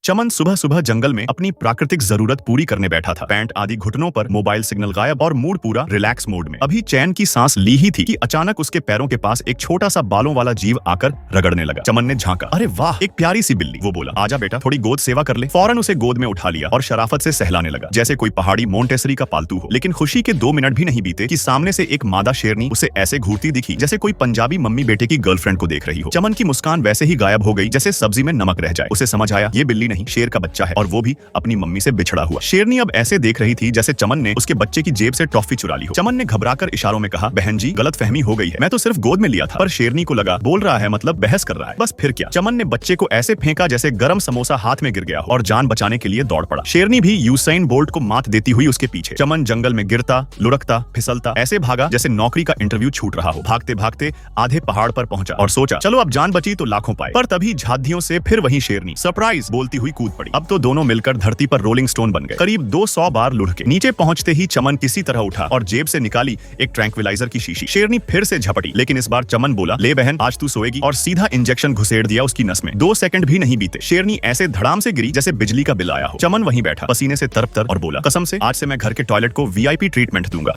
चमन सुबह सुबह जंगल में अपनी प्राकृतिक जरूरत पूरी करने बैठा था। पैंट आदि घुटनों पर, मोबाइल सिग्नल गायब और मूड पूरा रिलैक्स मोड में। अभी चैन की सांस ली ही थी कि अचानक उसके पैरों के पास एक छोटा सा बालों वाला जीव आकर रगड़ने लगा। चमन ने झांका, अरे वाह, एक प्यारी सी बिल्ली। वो बोला, आजा बेटा, थोड़ी गोद सेवा कर ले। फौरन उसे गोद में उठा लिया और शराफत से सहलाने लगा जैसे कोई पहाड़ी मोंटेसरी का पालतू हो। लेकिन खुशी के 2 मिनट भी नहीं बीते कि सामने से एक मादा शेरनी उसे ऐसे घूरती दिखी जैसे कोई पंजाबी मम्मी बेटे की गर्लफ्रेंड को देख रही हो। चमन की मुस्कान वैसे ही गायब हो गई जैसे सब्जी में नमक रह जाए। उसे समझ आया, ये बिल्ली नहीं, शेर का बच्चा है, और वो भी अपनी मम्मी से बिछड़ा हुआ। शेरनी अब ऐसे देख रही थी जैसे चमन ने उसके बच्चे की जेब से टॉफी चुरा ली हो। चमन ने घबराकर इशारों में कहा, बहन जी, गलतफहमी हो गई है, मैं तो सिर्फ गोद में लिया था। पर शेरनी को लगा बोल रहा है मतलब बहस कर रहा है। बस फिर क्या, चमन ने बच्चे को ऐसे फेंका जैसे गरम समोसा हाथ में गिर गया और जान बचाने के लिए दौड़ पड़ा। शेरनी भी यूसैन बोल्ट को मात देती हुई उसके पीछे। चमन जंगल में गिरता, लुढ़कता, फिसलता ऐसे भागा जैसे नौकरी का इंटरव्यू छूट रहा हो। भागते भागते आधे पहाड़ पर पहुंचा और सोचा, चलो अब जान बची तो लाखों पाए। पर तभी झाधियों से फिर वही शेरनी सरप्राइज बोलती हुई कूद पड़ी। अब तो दोनों मिलकर धरती पर रोलिंग स्टोन बन गए। करीब 200 बार लुढ़के नीचे पहुंचते ही चमन किसी तरह उठा और जेब से निकाली एक ट्रैंक्विलाइजर की शीशी। शेरनी फिर से झपटी, लेकिन इस बार चमन बोला, ले बहन, आज तू सोएगी, और सीधा इंजेक्शन घुसेड़ दिया उसकी नस में। 2 सेकंड भी नहीं बीते, शेरनी ऐसे धड़ाम से गिरी जैसे बिजली का बिल आया हो। चमन वहीं बैठा, पसीने से तरप-तर, और बोला, कसम से आज से मैं घर के टॉयलेट को VIP ट्रीटमेंट दूंगा।